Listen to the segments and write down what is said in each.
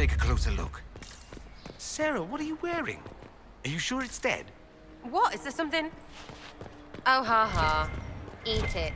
take a closer look. Sarah, what are you wearing? Are you sure it's dead? What? Is there something? Oh, ha ha. Eat it.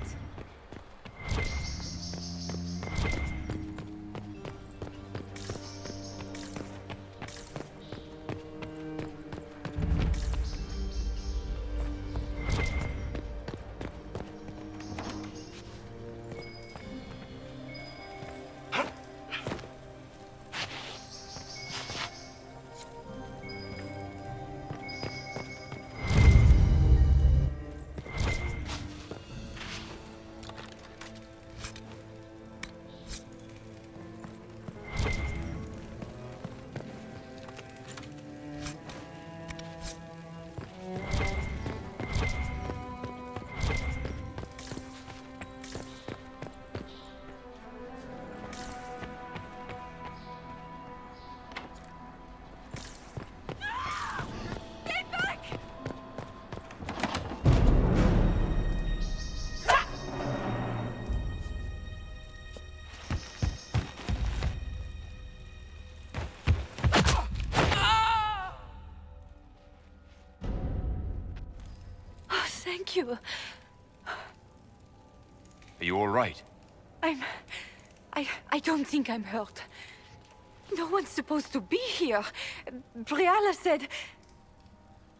Thank you. Are you all right? I don't think I'm hurt. No one's supposed to be here. Briali said...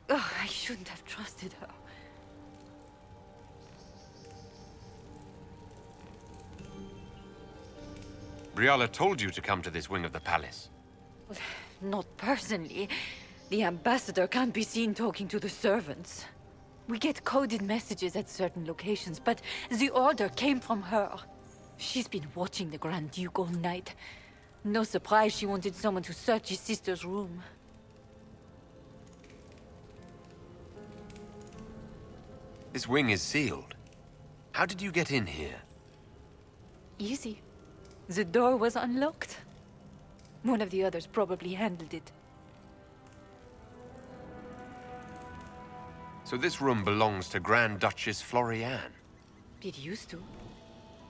Oh, I shouldn't have trusted her. Briali told you to come to this wing of the palace. Well, not personally. The ambassador can't be seen talking to the servants. We get coded messages at certain locations, but the order came from her. She's been watching the Grand Duke all night. No surprise she wanted someone to search his sister's room. This wing is sealed. How did you get in here? Easy. The door was unlocked. One of the others probably handled it. So this room belongs to Grand Duchess Floriane? It used to.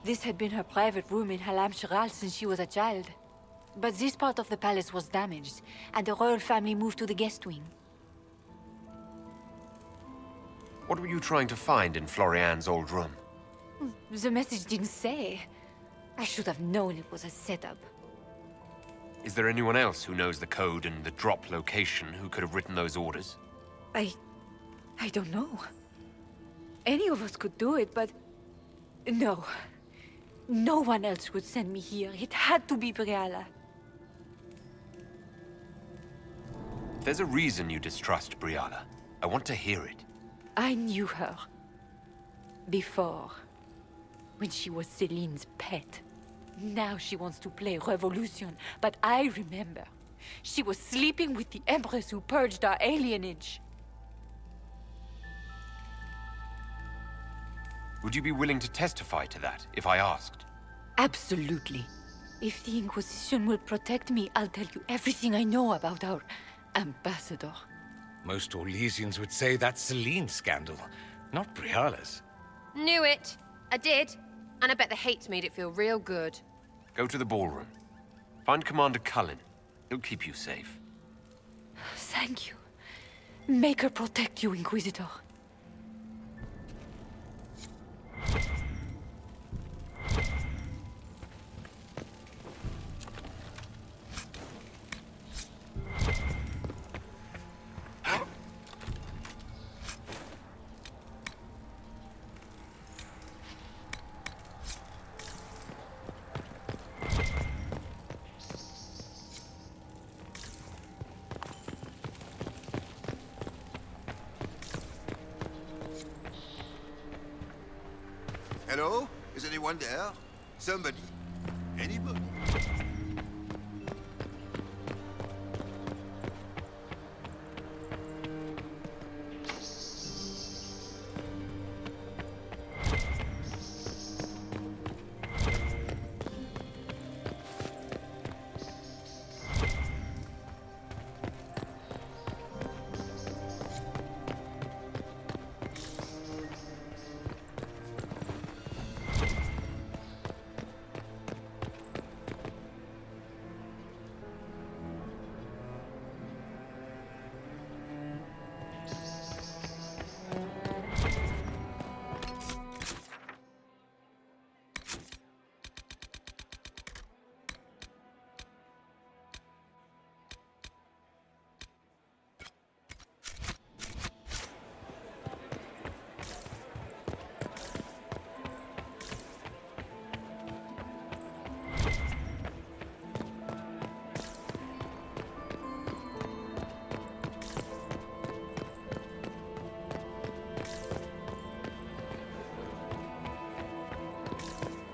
This had been her private room in Halam Shiral since she was a child. But this part of the palace was damaged, and the royal family moved to the guest wing. What were you trying to find in Floriane's old room? The message didn't say. I should have known it was a setup. Is there anyone else who knows the code and the drop location who could have written those orders? I don't know. Any of us could do it, but... No. No one else would send me here. It had to be Briali. If there's a reason you distrust Briali, I want to hear it. I knew her. Before. When she was Celine's pet. Now she wants to play revolution, but I remember. She was sleeping with the Empress who purged our alienage. Would you be willing to testify to that, if I asked? Absolutely. If the Inquisition will protect me, I'll tell you everything I know about our ambassador. Most Orlesians would say that's Celine's scandal, not Briali's. Knew it. I did. And I bet the hates made it feel real good. Go to the ballroom. Find Commander Cullen. He'll keep you safe. Thank you. Make her protect you, Inquisitor. Hello? Is anyone there? Somebody? Anybody?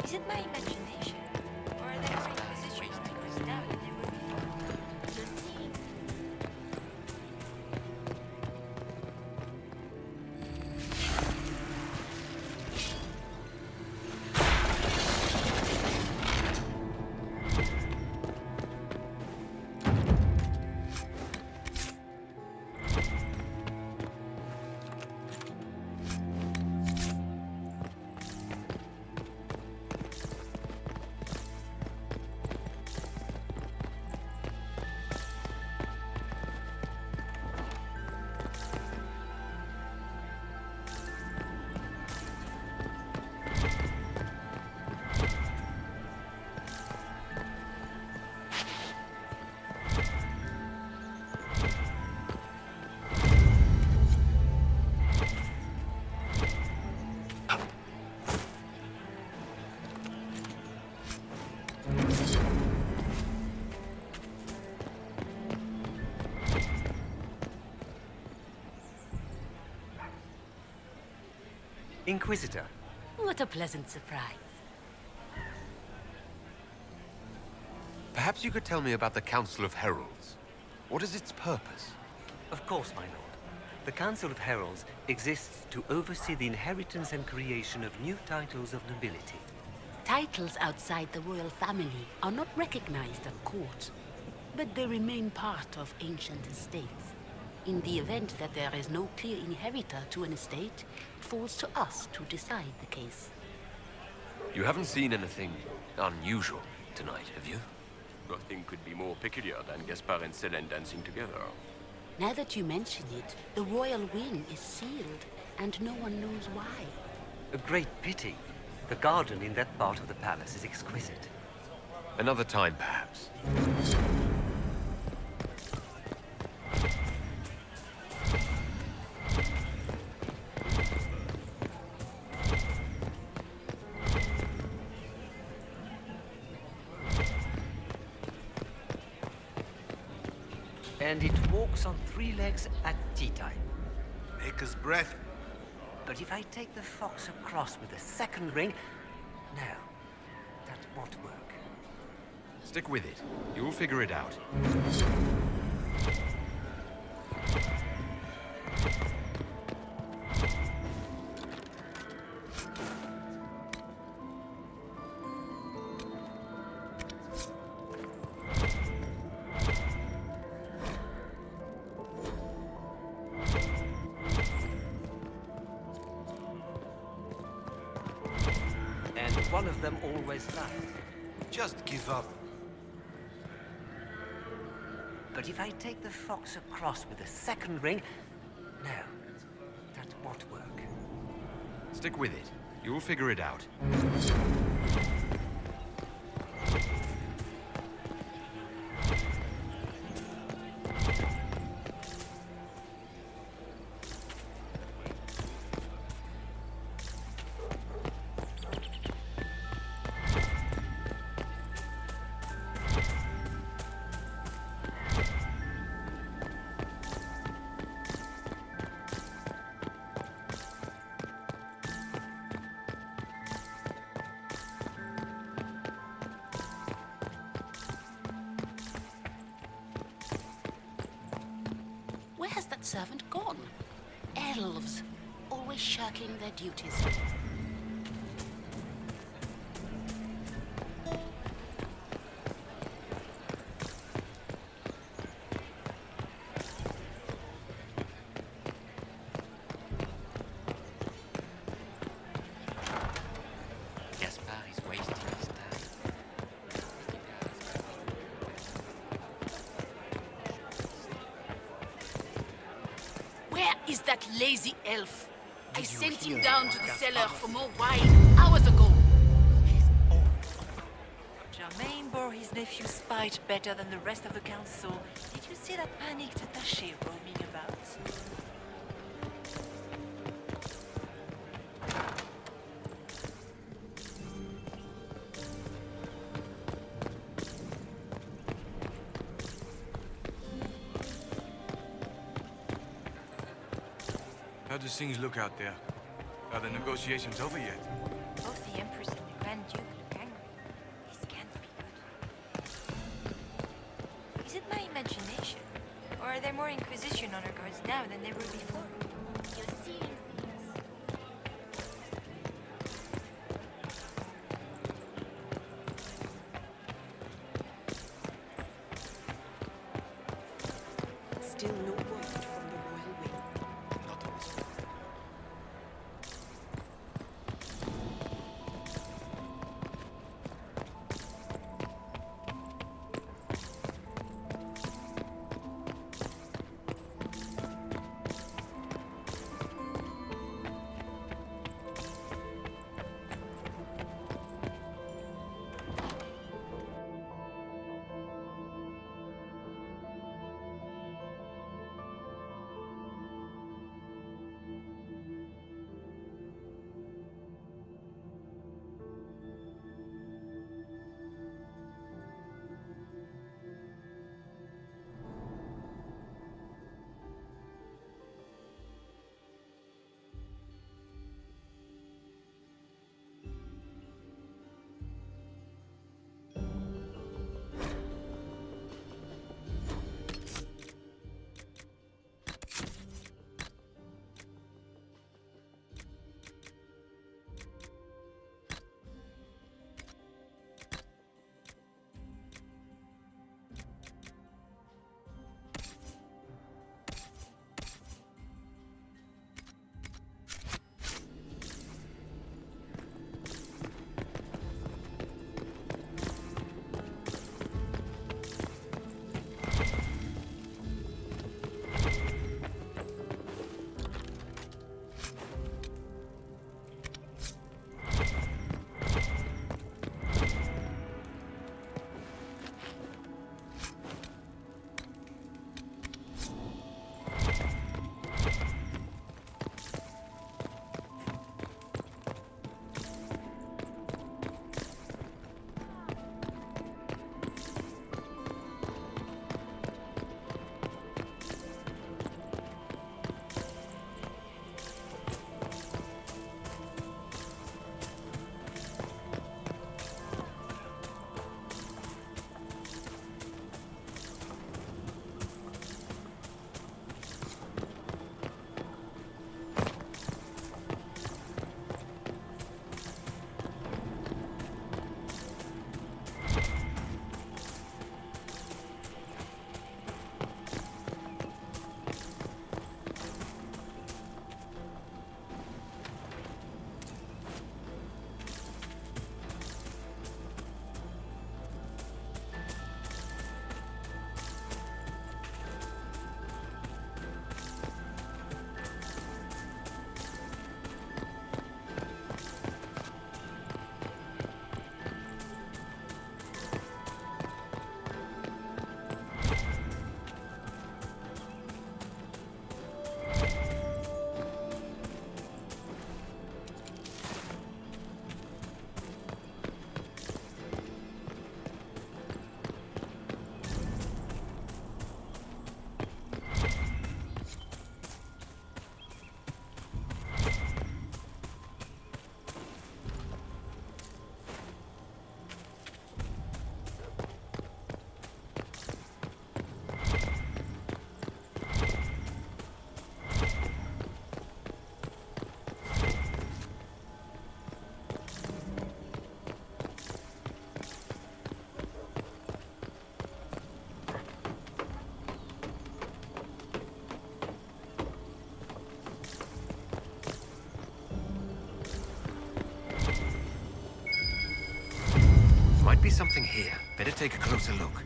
Is it my imagination? Or are there Inquisitions because now they will be found? The scene. Inquisitor. What a pleasant surprise. Perhaps you could tell me about the Council of Heralds. What is its purpose? Of course, my lord. The Council of Heralds exists to oversee the inheritance and creation of new titles of nobility. Titles outside the royal family are not recognized at court, but they remain part of ancient estates. In the event that there is no clear inheritor to an estate, it falls to us to decide the case. You haven't seen anything unusual tonight, have you? Nothing could be more peculiar than Gaspard and Selene dancing together. Now that you mention it, the royal wing is sealed, and no one knows why. A great pity. The garden in that part of the palace is exquisite. Another time, perhaps. And it walks on 3 legs at tea time. Maker's breath. But if I take the fox across with a second ring... No, that won't work. Stick with it. You'll figure it out. One of them always does. Just give up. But if I take the fox across with a second ring... No, that won't work. Stick with it. You'll figure it out. Where has that servant gone? Elves, always shirking their duties. Gaspard is wasting his time. Where is that lazy elf? I sent him down to the cellar for more wine hours ago. Germain bore his nephew's spite better than the rest of the council. Did you see that panicked attaché roaming about? How do things look out there? Are the negotiations over yet? Both the Empress and the Grand Duke Are there more Inquisition honor guards now than there were before? You're seeing things. Still no word from the royal wing. Not on this floor. Might be something here. Better take a closer look.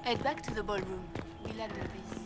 Head back to the ballroom. We'll handle this.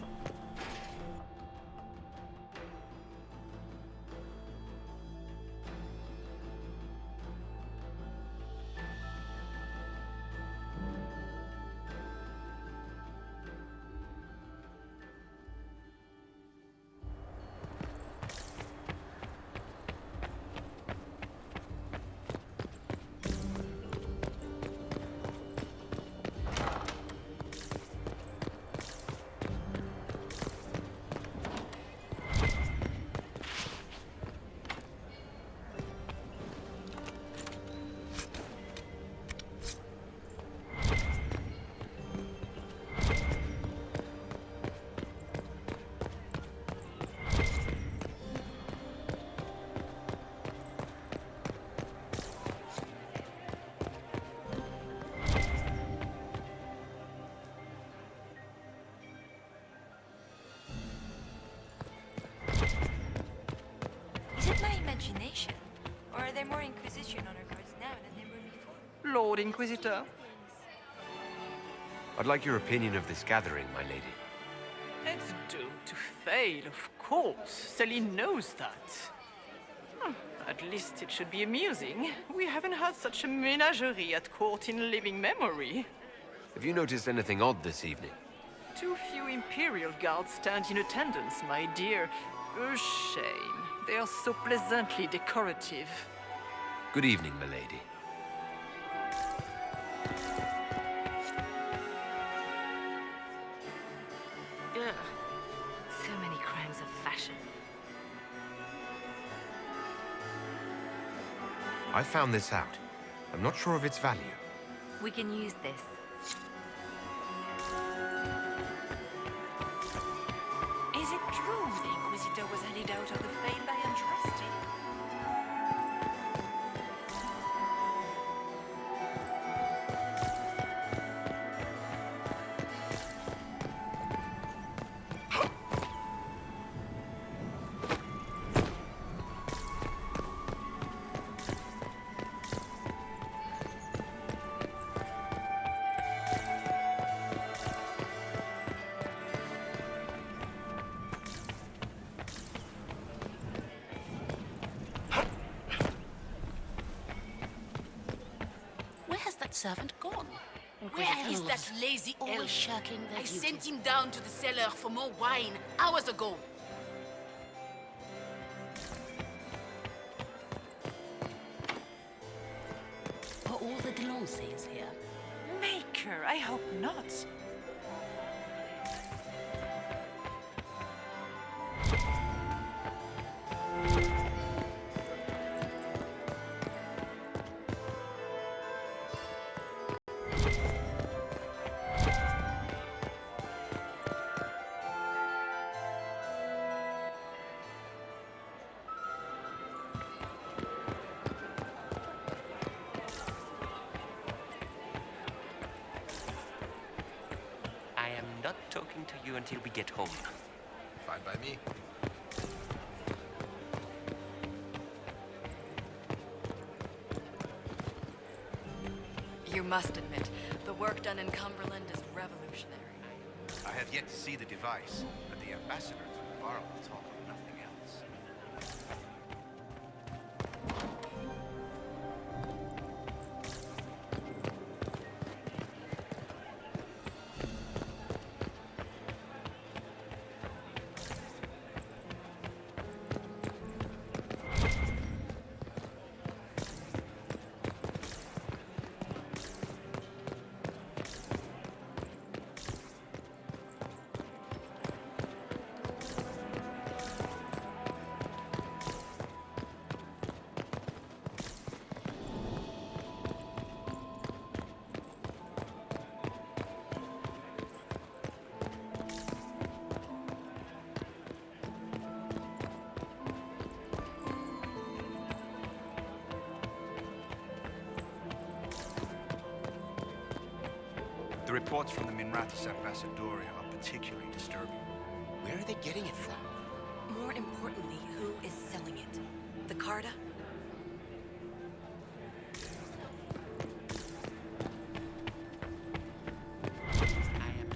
Is it my imagination? Or are there more Inquisition honor guards now than there were before? Lord Inquisitor. I'd like your opinion of this gathering, my lady. It's doomed to fail, of course. Celine knows that. At least it should be amusing. We haven't had such a menagerie at court in living memory. Have you noticed anything odd this evening? Too few Imperial guards stand in attendance, my dear. A shame. They are so pleasantly decorative. Good evening, my lady. Ugh. So many crimes of fashion. I found this out. I'm not sure of its value. We can use this. Is it true the Inquisitor was handed out of the Fae by Untrusty? Servant gone. Where is that lazy elf? Shirking their duties. Sent him down to the cellar for more wine hours ago. Are all the Delancés here? Maker, I hope not. Not talking to you until we get home. Fine by me. You must admit, the work done in Cumberland is revolutionary. I have yet to see the device, but the ambassador to the Barrow will talk of nothing else. The reports from the Minrathis Ambassadoria are particularly disturbing. Where are they getting it from? More importantly, who is selling it? The Carta? I am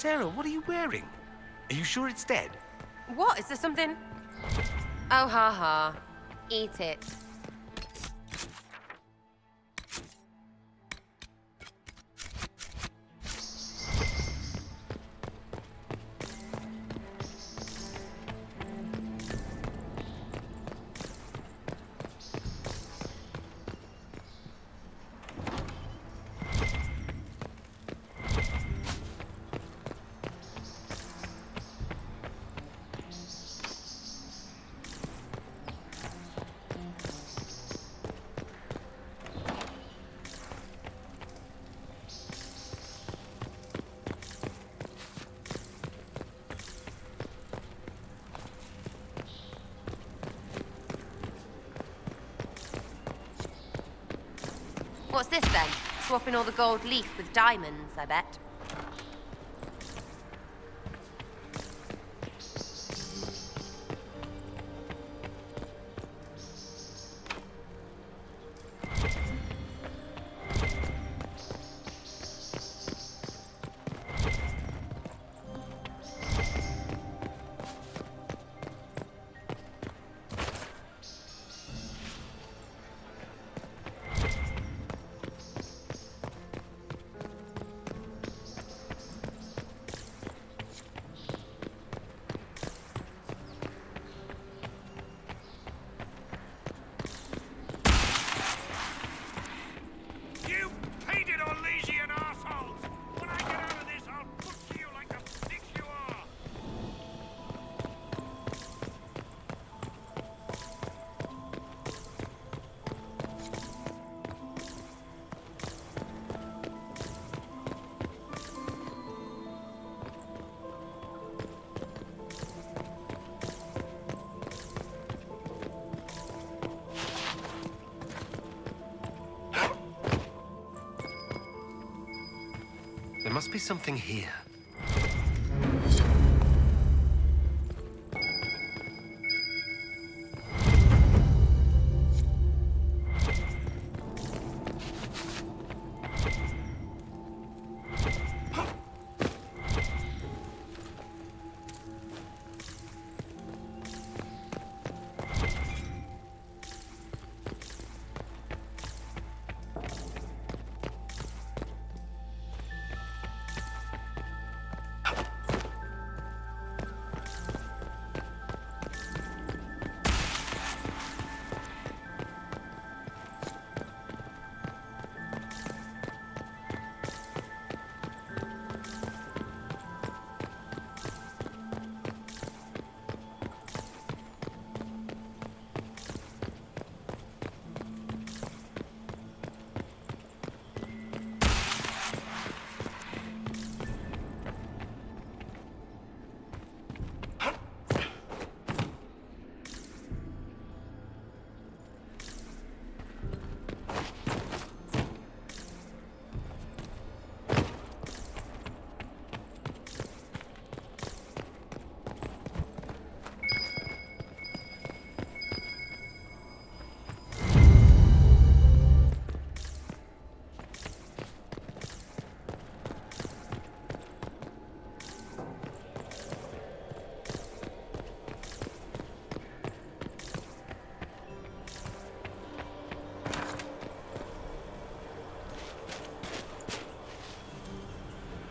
Sarah, what are you wearing? Are you sure it's dead? What? Is there something? Oh, ha ha. Eat it. What's this then? Swapping all the gold leaf with diamonds, I bet. There must be something here.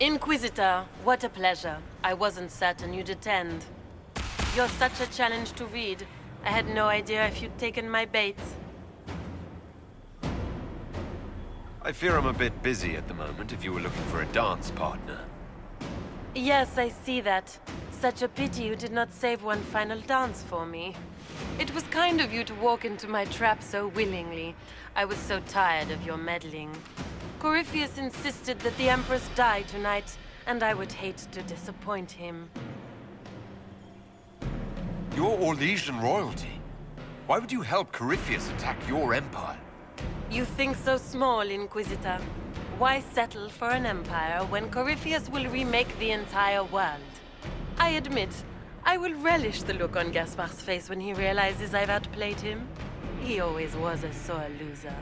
Inquisitor, what a pleasure. I wasn't certain you'd attend. You're such a challenge to read. I had no idea if you'd taken my bait. I fear I'm a bit busy at the moment if you were looking for a dance partner. Yes, I see that. Such a pity you did not save one final dance for me. It was kind of you to walk into my trap so willingly. I was so tired of your meddling. Corypheus insisted that the Empress die tonight, and I would hate to disappoint him. You're Orlesian royalty. Why would you help Corypheus attack your empire? You think so small, Inquisitor. Why settle for an empire when Corypheus will remake the entire world? I admit, I will relish the look on Gaspar's face when he realizes I've outplayed him. He always was a sore loser.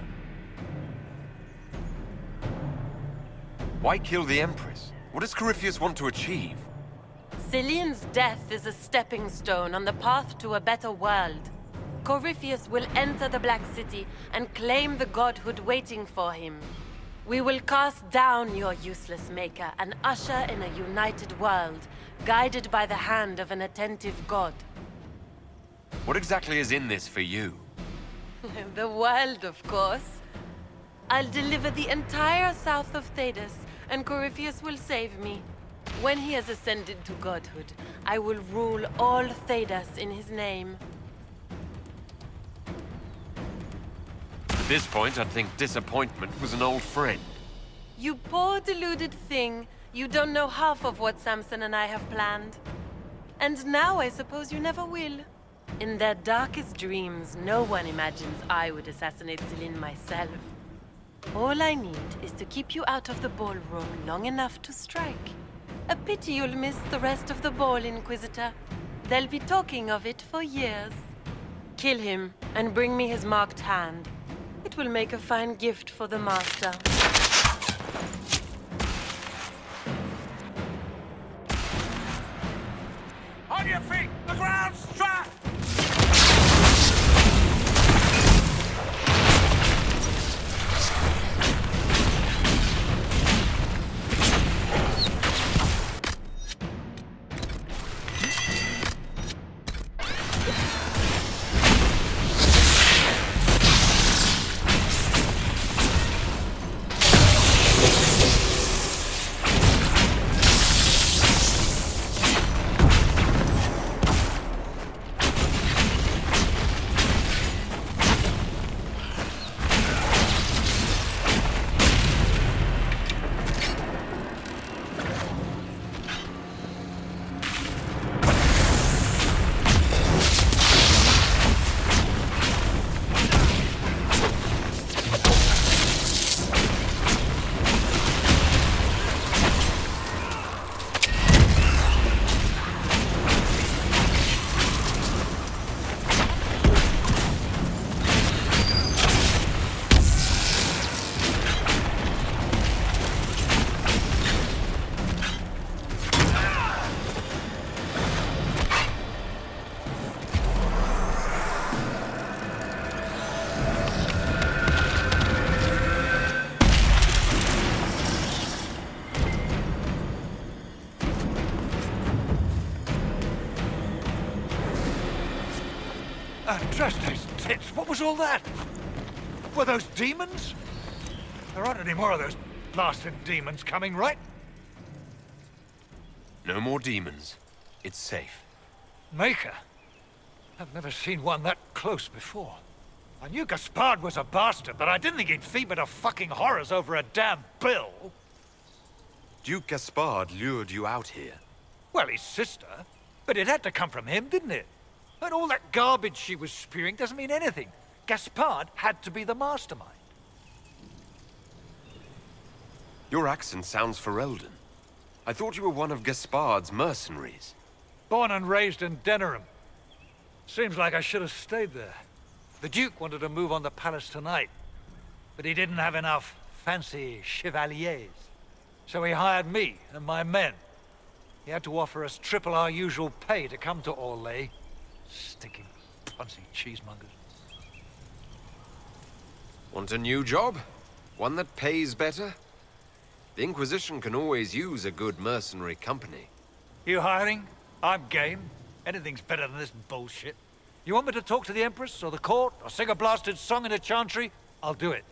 Why kill the Empress? What does Corypheus want to achieve? Celine's death is a stepping stone on the path to a better world. Corypheus will enter the Black City and claim the godhood waiting for him. We will cast down your useless maker and usher in a united world, guided by the hand of an attentive god. What exactly is in this for you? The world, of course. I'll deliver the entire south of Thedas, and Corypheus will save me. When he has ascended to godhood, I will rule all Thedas in his name. At this point, I'd think disappointment was an old friend. You poor deluded thing. You don't know half of what Samson and I have planned. And now I suppose you never will. In their darkest dreams, no one imagines I would assassinate Celine myself. All I need is to keep you out of the ballroom long enough to strike. A pity you'll miss the rest of the ball, Inquisitor. They'll be talking of it for years. Kill him and bring me his marked hand. It will make a fine gift for the Master. On your feet! The ground's trapped! Trust those tits. What was all that? Were those demons? There aren't any more of those blasted demons coming, right? No more demons. It's safe. Maker? I've never seen one that close before. I knew Gaspard was a bastard, but I didn't think he'd feed me to fucking horrors over a damn bill. Duke Gaspard lured you out here. Well, his sister. But it had to come from him, didn't it? And all that garbage she was spewing doesn't mean anything. Gaspard had to be the mastermind. Your accent sounds Ferelden. I thought you were one of Gaspard's mercenaries. Born and raised in Denerim. Seems like I should have stayed there. The Duke wanted to move on the palace tonight, but he didn't have enough fancy chevaliers. So he hired me and my men. He had to offer us triple our usual pay to come to Orlais. Stinking punsy cheesemongers. Want a new job? One that pays better? The Inquisition can always use a good mercenary company. You hiring? I'm game. Anything's better than this bullshit. You want me to talk to the Empress or the court or sing a blasted song in a chantry? I'll do it.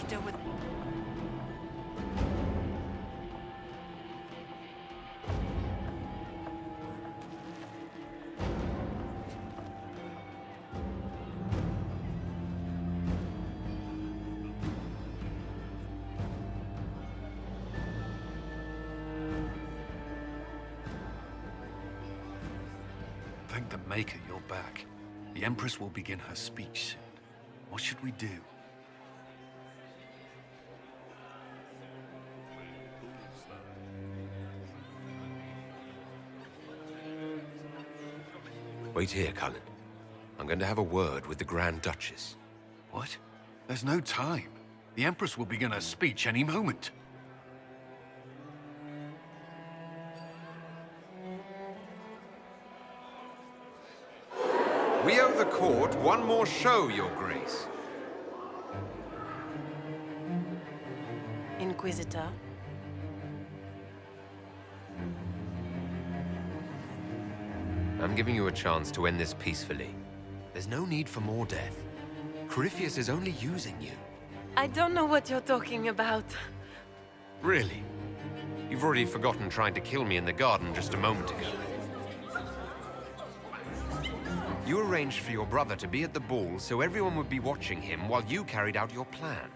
Inquisitor was... Thank the Maker you're back. The Empress will begin her speech soon. What should we do? Wait here, Cullen. I'm going to have a word with the Grand Duchess. What? There's no time. The Empress will begin her speech any moment. We owe the court one more show, Your Grace. Inquisitor. I'm giving you a chance to end this peacefully. There's no need for more death. Corypheus is only using you. I don't know what you're talking about. Really? You've already forgotten trying to kill me in the garden just a moment ago. You arranged for your brother to be at the ball so everyone would be watching him while you carried out your plan.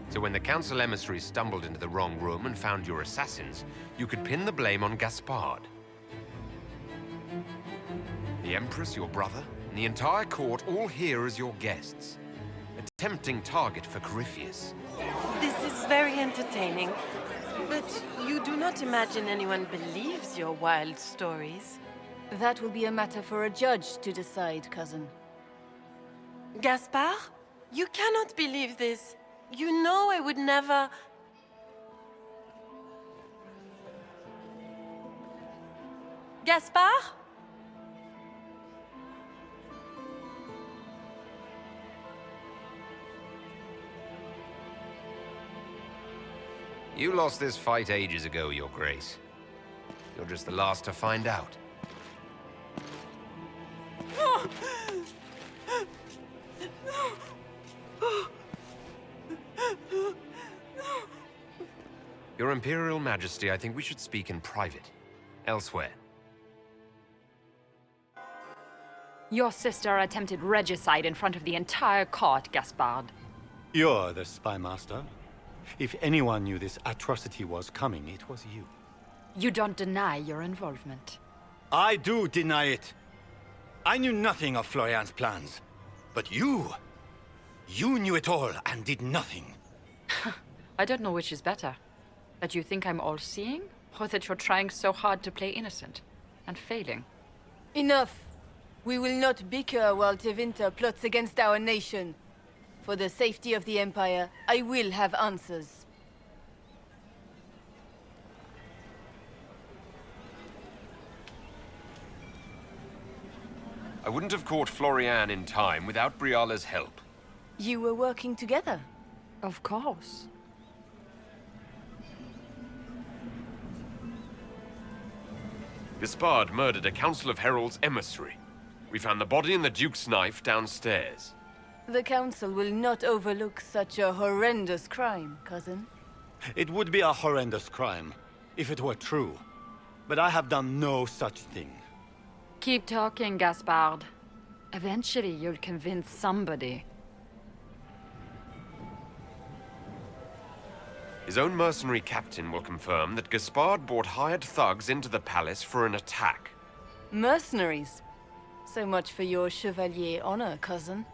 So when the council emissaries stumbled into the wrong room and found your assassins, you could pin the blame on Gaspard. The Empress, your brother, and the entire court all here as your guests. A tempting target for Corypheus. This is very entertaining. But you do not imagine anyone believes your wild stories? That will be a matter for a judge to decide, cousin. Gaspard? You cannot believe this. You know I would never... Gaspard? You lost this fight ages ago, Your Grace. You're just the last to find out. Your Imperial Majesty, I think we should speak in private. Elsewhere. Your sister attempted regicide in front of the entire court, Gaspard. You're the spy master. If anyone knew this atrocity was coming, it was you. You don't deny your involvement. I do deny it. I knew nothing of Florian's plans. But you knew it all and did nothing. I don't know which is better. That you think I'm all-seeing, or that you're trying so hard to play innocent and failing. Enough. We will not bicker while Tevinter plots against our nation. For the safety of the Empire, I will have answers. I wouldn't have caught Florian in time without Briala's help. You were working together? Of course. Gaspard murdered a Council of Heralds emissary. We found the body and the Duke's knife downstairs. The Council will not overlook such a horrendous crime, cousin. It would be a horrendous crime, if it were true. But I have done no such thing. Keep talking, Gaspard. Eventually, you'll convince somebody. His own mercenary captain will confirm that Gaspard brought hired thugs into the palace for an attack. Mercenaries? So much for your chevalier honor, cousin.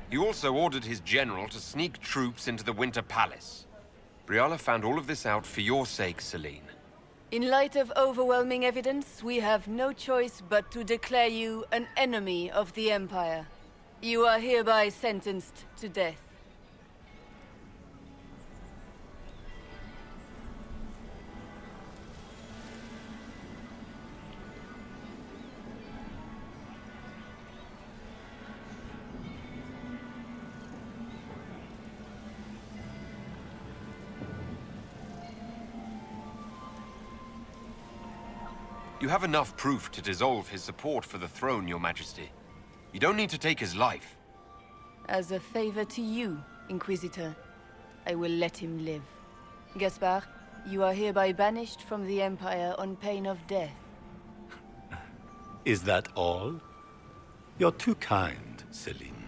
He also ordered his general to sneak troops into the Winter Palace. Briali found all of this out for your sake, Celine. In light of overwhelming evidence, we have no choice but to declare you an enemy of the Empire. You are hereby sentenced to death. You have enough proof to dissolve his support for the throne, Your Majesty. You don't need to take his life. As a favor to you, Inquisitor, I will let him live. Gaspard, you are hereby banished from the Empire on pain of death. Is that all? You're too kind, Celine.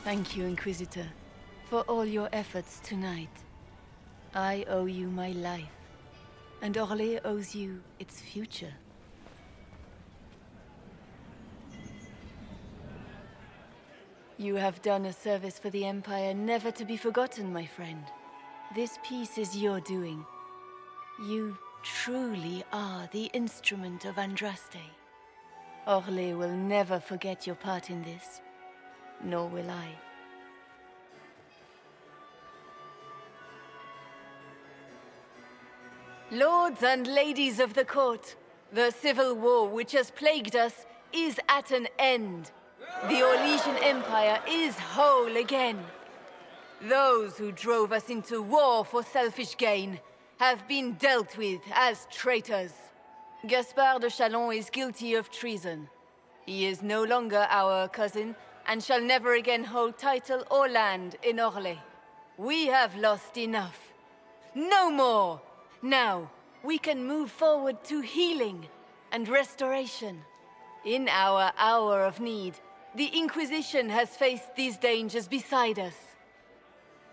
Thank you, Inquisitor, for all your efforts tonight. I owe you my life, and Orlais owes you its future. You have done a service for the Empire never to be forgotten, my friend. This piece is your doing. You truly are the instrument of Andraste. Orlais will never forget your part in this, nor will I. Lords and ladies of the court, the civil war which has plagued us is at an end. The Orlesian Empire is whole again. Those who drove us into war for selfish gain have been dealt with as traitors. Gaspard de Chalon is guilty of treason. He is no longer our cousin and shall never again hold title or land in Orlais. We have lost enough. No more! Now, we can move forward to healing and restoration. In our hour of need, the Inquisition has faced these dangers beside us.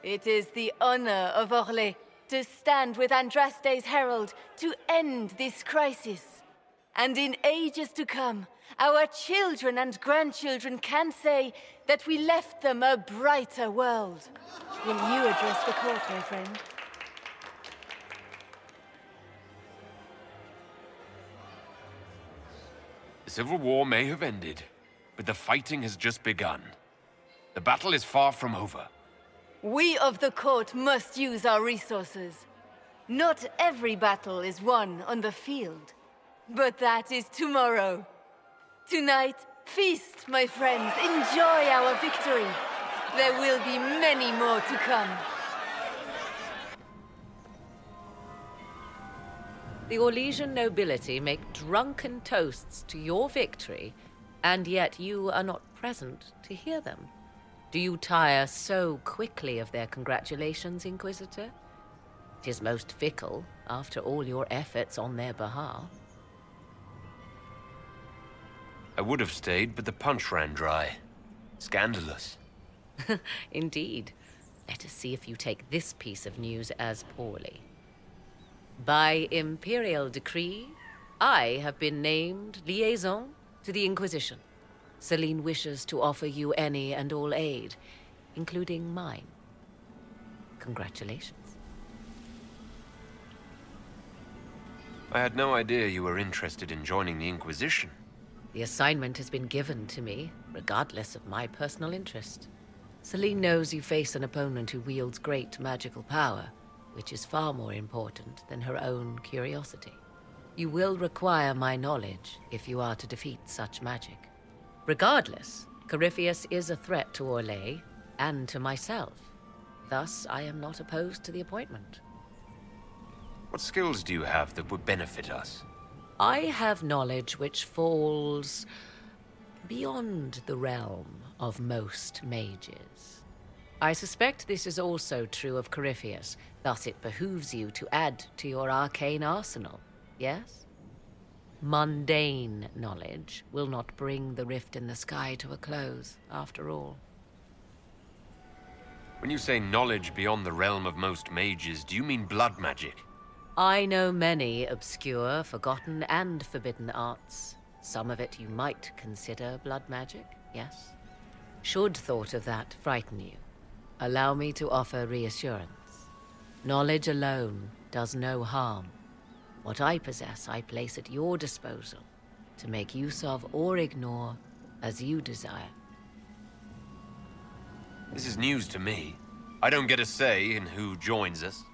It is the honor of Orlais to stand with Andraste's herald to end this crisis. And in ages to come, our children and grandchildren can say that we left them a brighter world. Will you address the court, my friend? The Civil War may have ended, but the fighting has just begun. The battle is far from over. We of the court must use our resources. Not every battle is won on the field, but that is tomorrow. Tonight, feast, my friends. Enjoy our victory. There will be many more to come. The Orlesian nobility make drunken toasts to your victory, and yet you are not present to hear them. Do you tire so quickly of their congratulations, Inquisitor? 'Tis most fickle, after all your efforts on their behalf. I would have stayed, but the punch ran dry. Scandalous. Indeed. Let us see if you take this piece of news as poorly. By imperial decree, I have been named liaison to the Inquisition. Celine wishes to offer you any and all aid, including mine. Congratulations. I had no idea you were interested in joining the Inquisition. The assignment has been given to me, regardless of my personal interest. Celine knows you face an opponent who wields great magical power, which is far more important than her own curiosity. You will require my knowledge if you are to defeat such magic. Regardless, Corypheus is a threat to Orlais and to myself. Thus, I am not opposed to the appointment. What skills do you have that would benefit us? I have knowledge which falls beyond the realm of most mages. I suspect this is also true of Corypheus, thus it behooves you to add to your arcane arsenal, yes? Mundane knowledge will not bring the rift in the sky to a close, after all. When you say knowledge beyond the realm of most mages, do you mean blood magic? I know many obscure, forgotten, and forbidden arts. Some of it you might consider blood magic, yes? Should thought of that frighten you, allow me to offer reassurance. Knowledge alone does no harm. What I possess, I place at your disposal to make use of or ignore as you desire. This is news to me. I don't get a say in who joins us.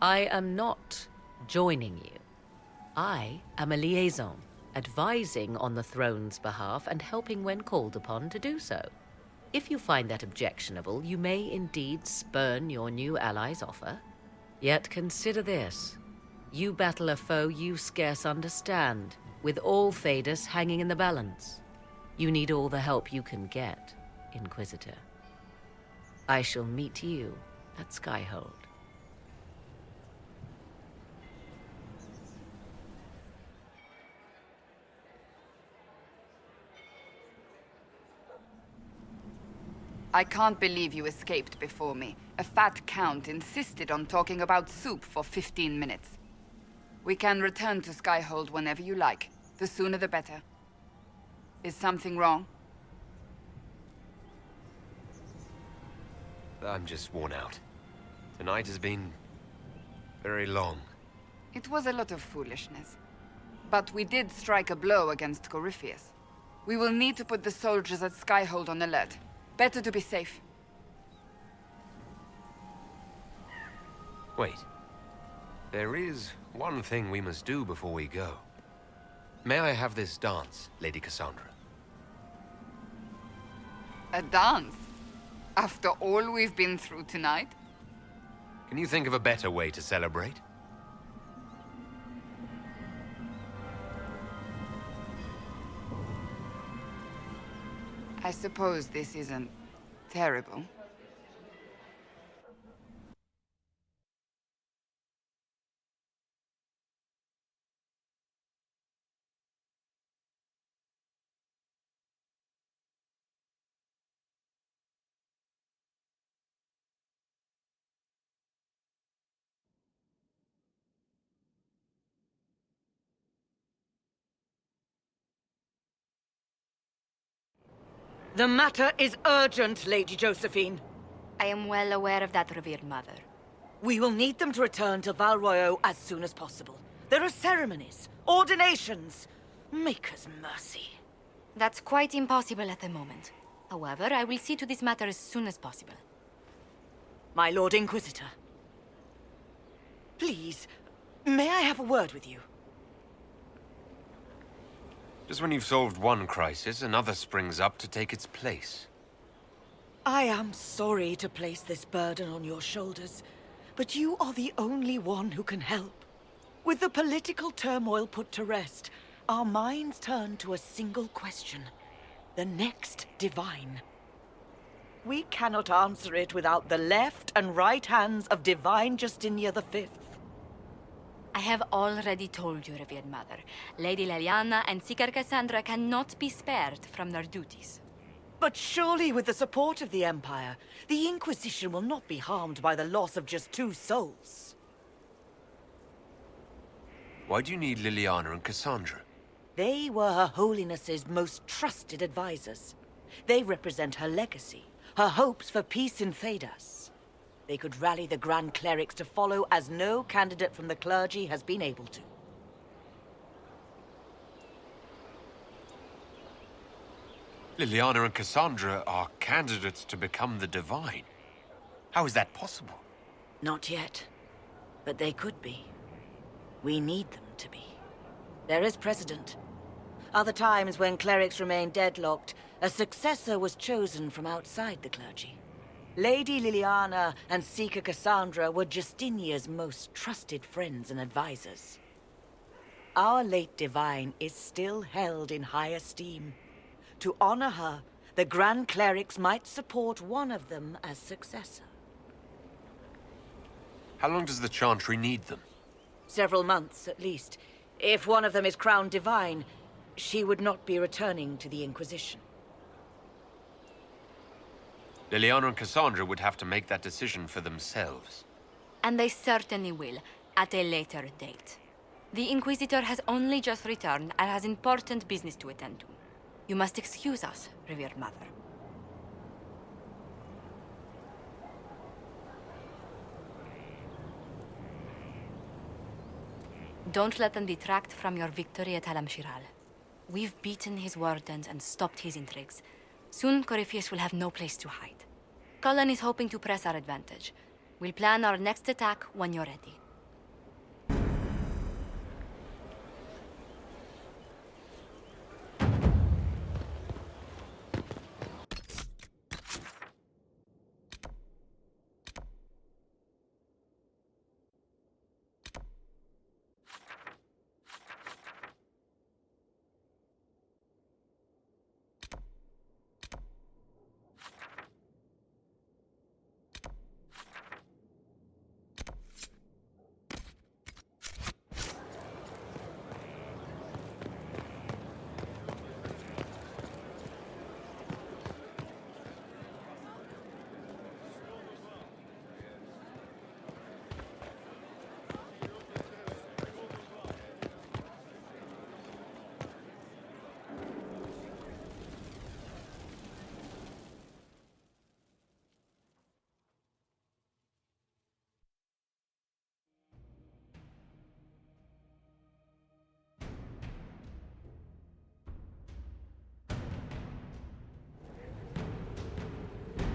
I am not joining you. I am a liaison, advising on the throne's behalf and helping when called upon to do so. If you find that objectionable, you may indeed spurn your new ally's offer. Yet consider this. You battle a foe you scarce understand, with all Thedas hanging in the balance. You need all the help you can get, Inquisitor. I shall meet you at Skyhold. I can't believe you escaped before me. A fat count insisted on talking about soup for 15 minutes. We can return to Skyhold whenever you like. The sooner the better. Is something wrong? I'm just worn out. Tonight has been very long. It was a lot of foolishness. But we did strike a blow against Corypheus. We will need to put the soldiers at Skyhold on alert. Better to be safe. Wait. There is one thing we must do before we go. May I have this dance, Lady Cassandra? A dance? After all we've been through tonight? Can you think of a better way to celebrate? I suppose this isn't terrible. The matter is urgent, Lady Josephine. I am well aware of that, revered mother. We will need them to return to Val Royeaux as soon as possible. There are ceremonies, ordinations. Maker's mercy. That's quite impossible at the moment. However, I will see to this matter as soon as possible. My Lord Inquisitor. Please, may I have a word with you? Just when you've solved one crisis, another springs up to take its place. I am sorry to place this burden on your shoulders, but you are the only one who can help. With the political turmoil put to rest, our minds turn to a single question. The next divine. We cannot answer it without the left and right hands of Divine Justinia V. I have already told you, revered mother. Lady Leliana and Seeker Cassandra cannot be spared from their duties. But surely with the support of the Empire, the Inquisition will not be harmed by the loss of just 2 souls. Why do you need Liliana and Cassandra? They were Her Holiness's most trusted advisors. They represent her legacy, her hopes for peace in Thedas. They could rally the Grand Clerics to follow as no candidate from the clergy has been able to. Liliana and Cassandra are candidates to become the Divine. How is that possible? Not yet. But they could be. We need them to be. There is precedent. Other times when clerics remained deadlocked, a successor was chosen from outside the clergy. Lady Liliana and Seeker Cassandra were Justinia's most trusted friends and advisors. Our late divine is still held in high esteem. To honor her, the Grand Clerics might support one of them as successor. How long does the Chantry need them? Several months, at least. If one of them is crowned divine, she would not be returning to the Inquisition. Liliana and Cassandra would have to make that decision for themselves. And they certainly will, at a later date. The Inquisitor has only just returned and has important business to attend to. You must excuse us, revered mother. Don't let them detract from your victory at Alam-Shiral. We've beaten his wardens and stopped his intrigues. Soon, Corypheus will have no place to hide. Cullen is hoping to press our advantage. We'll plan our next attack when you're ready.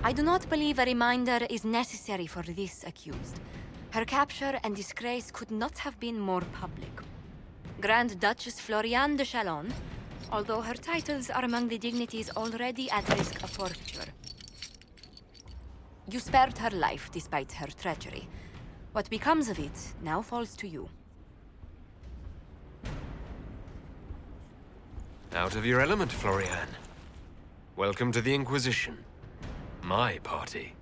I do not believe a reminder is necessary for this accused. Her capture and disgrace could not have been more public. Grand Duchess Floriane de Chalon, although her titles are among the dignities already at risk of forfeiture. You spared her life despite her treachery. What becomes of it now falls to you. Out of your element, Floriane. Welcome to the Inquisition. My party.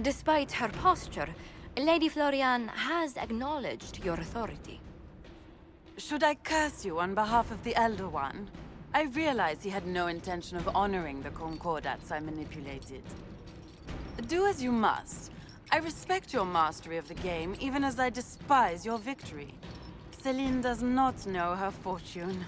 Despite her posture, Lady Floriane has acknowledged your authority. Should I curse you on behalf of the Elder One? I realize he had no intention of honoring the concordats I manipulated. Do as you must. I respect your mastery of the game, even as I despise your victory. Celine does not know her fortune.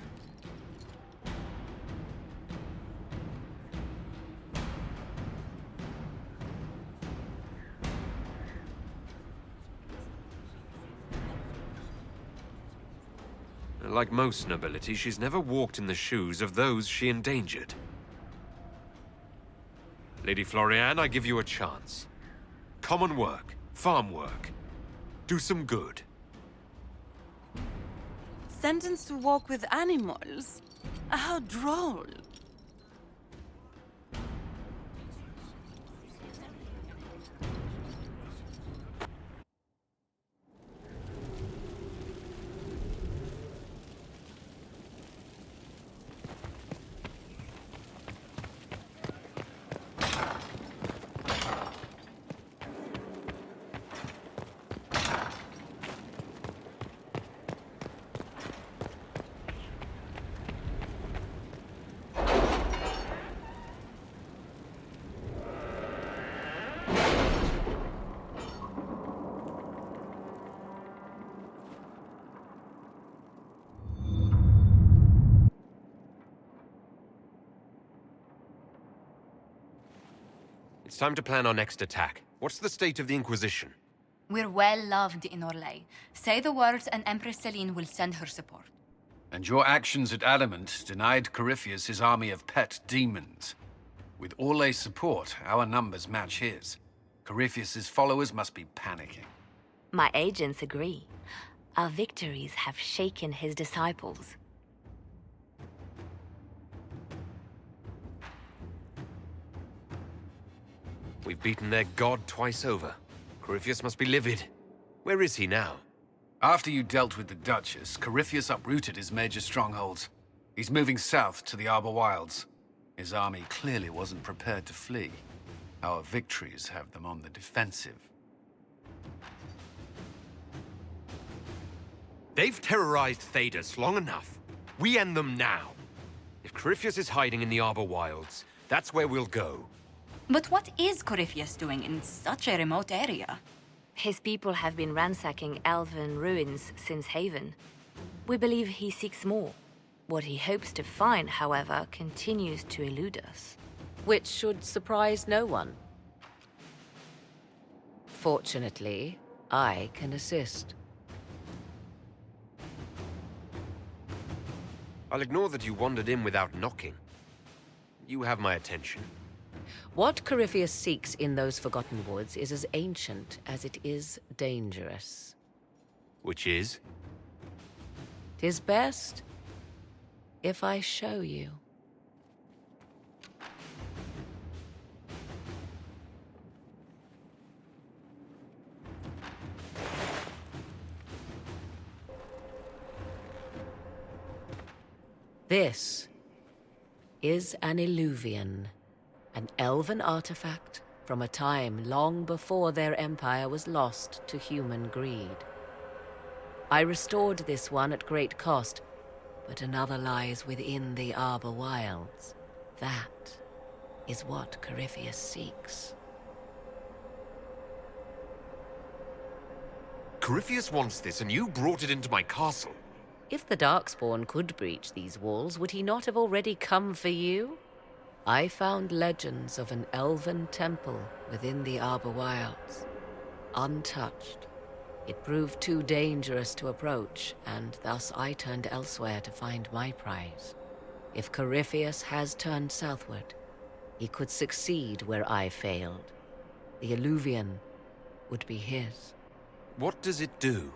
Like most nobility, she's never walked in the shoes of those she endangered. Lady Floriane, I give you a chance. Common work, farm work. Do some good. Sentenced to walk with animals? How droll. It's time to plan our next attack. What's the state of the Inquisition? We're well loved in Orlais. Say the words and Empress Celine will send her support. And your actions at Adamant denied Corypheus his army of pet demons. With Orlais' support, our numbers match his. Corypheus's followers must be panicking. My agents agree. Our victories have shaken his disciples. We've beaten their god twice over. Corypheus must be livid. Where is he now? After you dealt with the Duchess, Corypheus uprooted his major strongholds. He's moving south to the Arbor Wilds. His army clearly wasn't prepared to flee. Our victories have them on the defensive. They've terrorized Thedas long enough. We end them now. If Corypheus is hiding in the Arbor Wilds, that's where we'll go. But what is Corypheus doing in such a remote area? His people have been ransacking elven ruins since Haven. We believe he seeks more. What he hopes to find, however, continues to elude us. Which should surprise no one. Fortunately, I can assist. I'll ignore that you wandered in without knocking. You have my attention. What Corypheus seeks in those forgotten woods is as ancient as it is dangerous. Which is? 'Tis best if I show you. This is an illuvian. An elven artifact from a time long before their empire was lost to human greed. I restored this one at great cost, but another lies within the Arbor Wilds. That is what Corypheus seeks. Corypheus wants this, and you brought it into my castle. If the Darkspawn could breach these walls, would he not have already come for you? I found legends of an elven temple within the Arbor Wilds. Untouched. It proved too dangerous to approach, and thus I turned elsewhere to find my prize. If Corypheus has turned southward, he could succeed where I failed. The Illuvian would be his. What does it do?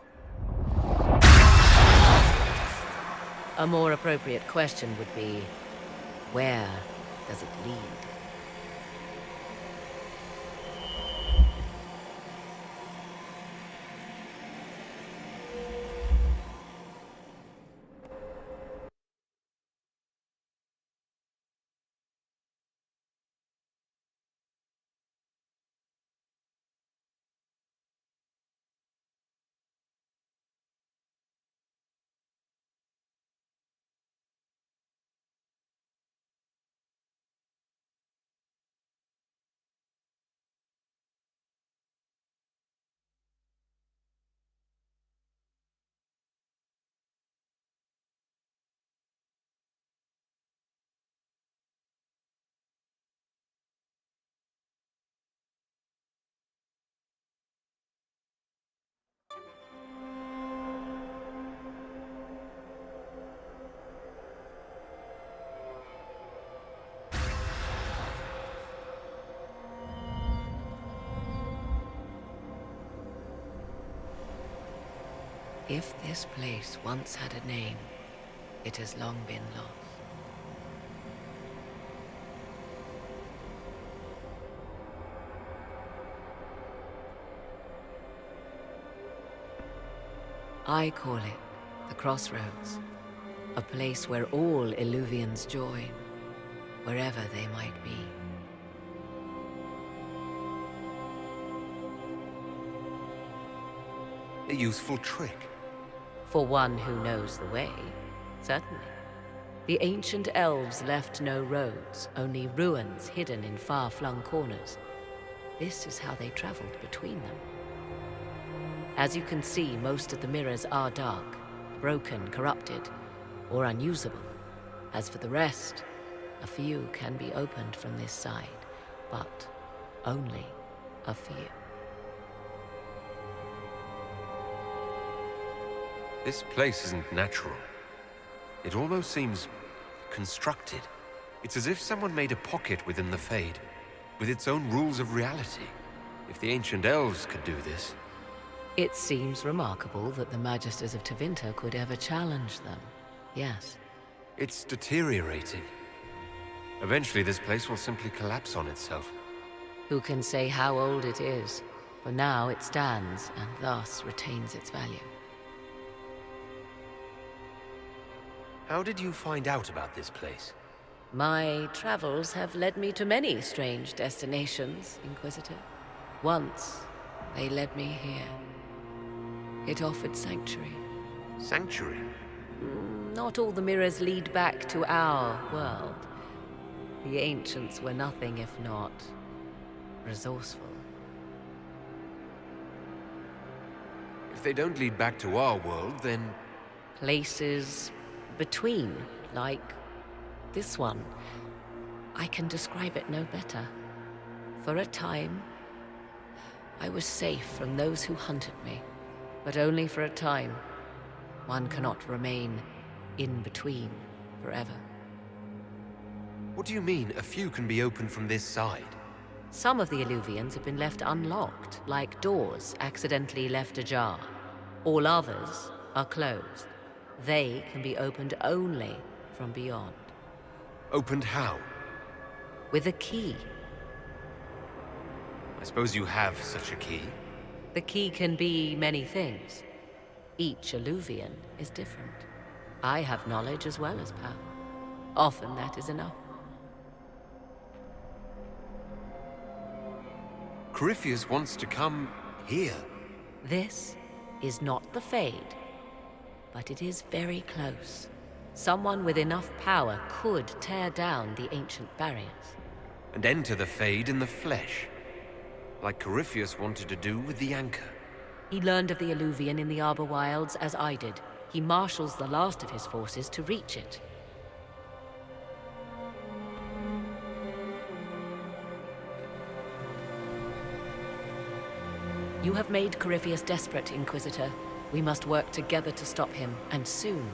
A more appropriate question would be, where does it lead? If this place once had a name, it has long been lost. I call it the Crossroads, a place where all Illuvians join, wherever they might be. A useful trick. For one who knows the way, certainly. The ancient elves left no roads, only ruins hidden in far-flung corners. This is how they traveled between them. As you can see, most of the mirrors are dark, broken, corrupted, or unusable. As for the rest, a few can be opened from this side, but only a few. This place isn't natural. It almost seems constructed. It's as if someone made a pocket within the Fade, with its own rules of reality. If the ancient elves could do this... It seems remarkable that the Magisters of Tevinter could ever challenge them. Yes. It's deteriorating. Eventually this place will simply collapse on itself. Who can say how old it is? For now it stands, and thus retains its value. How did you find out about this place? My travels have led me to many strange destinations, Inquisitor. Once, they led me here. It offered sanctuary. Sanctuary? Not all the mirrors lead back to our world. The ancients were nothing if not resourceful. If they don't lead back to our world, then... Places between, like this one. I can describe it no better. For a time, I was safe from those who hunted me, but only for a time. One cannot remain in between forever. What do you mean, a few can be opened from this side? Some of the Illuvians have been left unlocked, like doors accidentally left ajar. All others are closed. They can be opened only from beyond. Opened how? With a key. I suppose you have such a key? The key can be many things. Each Illuvian is different. I have knowledge as well as power. Often that is enough. Corypheus wants to come here. This is not the Fade, but it is very close. Someone with enough power could tear down the ancient barriers. And enter the Fade in the flesh, like Corypheus wanted to do with the anchor. He learned of the Illuvian in the Arbor Wilds as I did. He marshals the last of his forces to reach it. You have made Corypheus desperate, Inquisitor. We must work together to stop him, and soon.